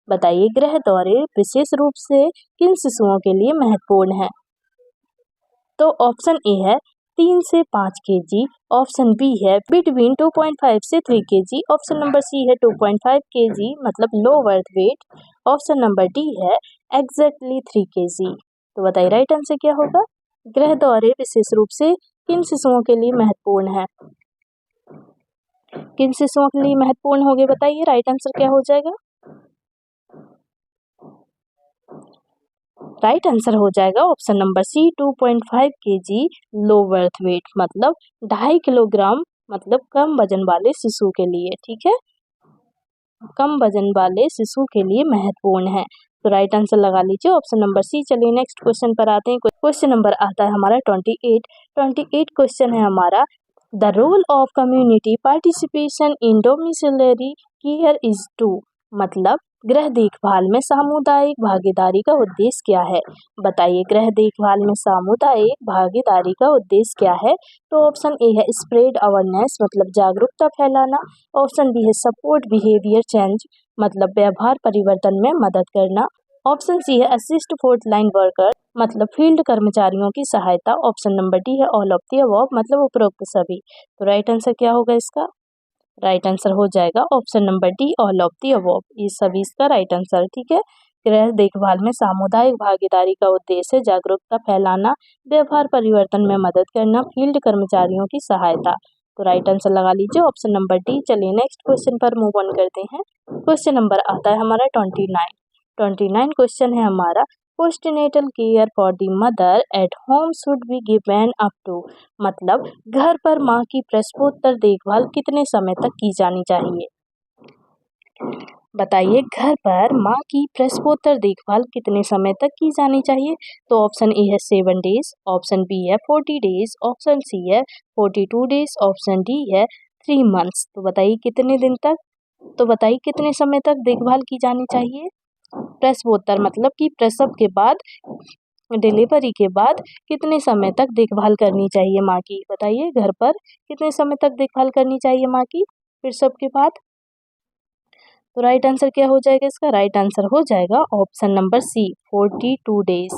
Speaker 1: बताइए गृह दौरे विशेष रूप से किन शिशुओं के लिए महत्वपूर्ण है? तो ऑप्शन ए है 3 से 5 kg, ऑप्शन बी है बिटवीन 2.5 से 3 kg, ऑप्शन नंबर सी है 2.5 kg मतलब लो birth wait, option number D है एग्जैक्टली 3 kg। तो बताइए राइट आंसर क्या होगा? गृह दौरे विशेष रूप से किन शिशुओं के लिए महत्वपूर्ण है? किन शिशुओं के लिए महत्वपूर्ण हो गए बताइए, राइट आंसर क्या हो जाएगा? राइट आंसर हो जाएगा option number C 2.5 kg low birth weight मतलब 2.5 किलोग्राम मतलब कम वजन वाले शिशु के लिए, ठीक है। कम वजन वाले शिशु के लिए महत्वपूर्ण है। तो राइट आंसर लगा लीजिए ऑप्शन नंबर सी। चलिए नेक्स्ट क्वेश्चन पर आते हैं। क्वेश्चन नंबर आता है हमारा 28 क्वेश्चन है हमारा, the role of community participation in domiciliary care is to मतलब गृह देखभाल में सामुदायिक भागीदारी का उद्देश्य क्या है? बताइए गृह देखभाल में सामुदायिक भागीदारी का उद्देश्य क्या है? तो ऑप्शन ए है स्प्रेड अवेयरनेस मतलब जागरूकता फैलाना, ऑप्शन बी है सपोर्ट बिहेवियर चेंज मतलब व्यवहार परिवर्तन में मदद करना, ऑप्शन सी है असिस्ट फोर्थ लाइन वर्कर मतलब फील्ड कर्मचारियों की सहायता, ऑप्शन नंबर डी है ऑल ऑफ द अबव मतलब उपरोक्त सभी। तो राइट आंसर क्या होगा इसका? राइट आंसर हो जाएगा option number D all of the above, ये सभी इसका राइट आंसर, ठीक है। गृह देखभाल में सामुदायिक भागीदारी का उद्देश्य जागरूकता फैलाना, व्यवहार परिवर्तन में मदद करना, फील्ड कर्मचारियों की सहायता। तो राइट आंसर लगा लीजिए ऑप्शन नंबर डी। चलिए नेक्स्ट क्वेश्चन पर मूव ऑन करते हैं। क्वेश्चन नंबर आता है हमारा 29 क्वेश्चन है हमारा, postnatal care for the mother at home should be given up to मतलब घर पर माँ की प्रसवोत्तर देखभाल कितने समय तक की जानी चाहिए? बताइए घर पर माँ की प्रसवोत्तर देखभाल कितने समय तक की जानी चाहिए? तो ऑप्शन ए है 7 डेज, ऑप्शन बी है 40 डेज, ऑप्शन सी है 42 डेज, ऑप्शन डी है 3 मंथ्स। तो बताइए कितने दिन तक, तो बताइए कितने समय तक देखभाल की जानी चाहिए? प्रसवोत्तर मतलब कि प्रसव के बाद, डिलीवरी के बाद कितने समय तक देखभाल करनी चाहिए माँ की? बताइए घर पर कितने समय तक देखभाल करनी चाहिए माँ की प्रसव के बाद? तो राइट आंसर क्या हो जाएगा इसका? राइट आंसर हो जाएगा ऑप्शन नंबर सी 42 डेज।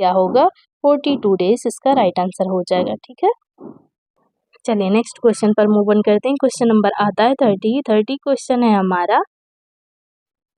Speaker 1: क्या होगा? 42 डेज इसका राइट आंसर हो जाएगा, ठीक है। चलिए नेक्स्ट क्वेश्चन पर मूव ऑन करते हैं। क्वेश्चन नंबर आता है 30 क्वेश्चन है हमारा,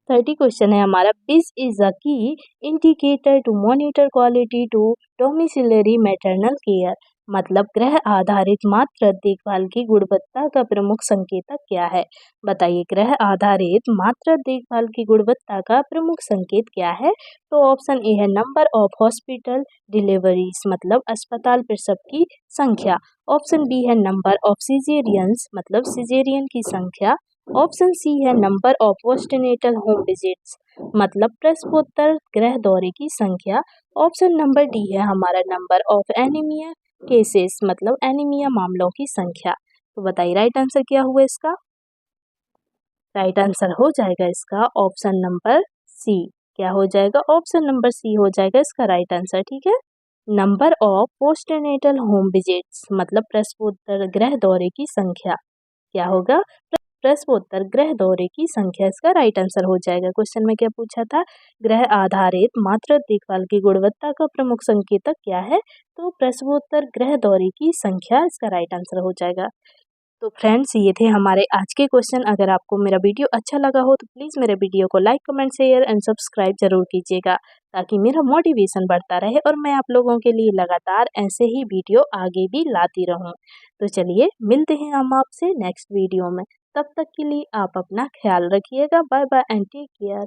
Speaker 1: 30 क्वेश्चन है हमारा, this is a key indicator to monitor quality to domiciliary maternal care मतलब गृह आधारित मातृ देखभाल की गुणवत्ता का प्रमुख संकेतक क्या है? बताइए गृह आधारित मातृ देखभाल की गुणवत्ता का प्रमुख संकेत क्या है? तो ऑप्शन ए है नंबर ऑफ हॉस्पिटल डिलीवरीज मतलब अस्पताल प्रसव की संख्या, ऑप्शन बी है नंबर ऑफ सिजेरियंस मतलब सिजेरियन की संख्या, ऑप्शन सी है number of postnatal home visits मतलब प्रसवोत्तर गृह दौरे की संख्या, ऑप्शन नंबर डी है हमारा नंबर ऑफ एनीमिया केसेस मतलब एनीमिया मामलों की संख्या। तो बताइए राइट आंसर क्या हुआ इसका? राइट आंसर हो जाएगा इसका ऑप्शन नंबर सी। क्या हो जाएगा? ऑप्शन नंबर सी हो जाएगा इसका राइट आंसर, ठीक है। Number of postnatal home visits मतलब प्रसवोत्तर गृह दौरे की संख्या। क्या होगा? प्रसवोत्तर गृह दौरे की संख्या इसका राइट आंसर हो जाएगा। क्वेश्चन में क्या पूछा था? गृह आधारित मातृ देखभाल की गुणवत्ता का प्रमुख संकेतक क्या है? तो प्रसवोत्तर गृह दौरे की संख्या इसका राइट आंसर हो जाएगा। तो फ्रेंड्स ये थे हमारे आज के क्वेश्चन। अगर आपको मेरा वीडियो अच्छा लगा हो तो प्लीज़ मेरे वीडियो को like comment share and subscribe जरूर कीजिएगा ताकि मेरा मोटिवेशन बढ़ता रहे और मैं आप लोगों के लिए लगातार ऐसे ही वीडियो आगे भी लाती रहूं। तो चलिए मिलते हैं हम आपसे नेक्स्ट वीडियो में। तब तक के लिए आप अपना ख्याल रखिएगा। Bye bye and take care.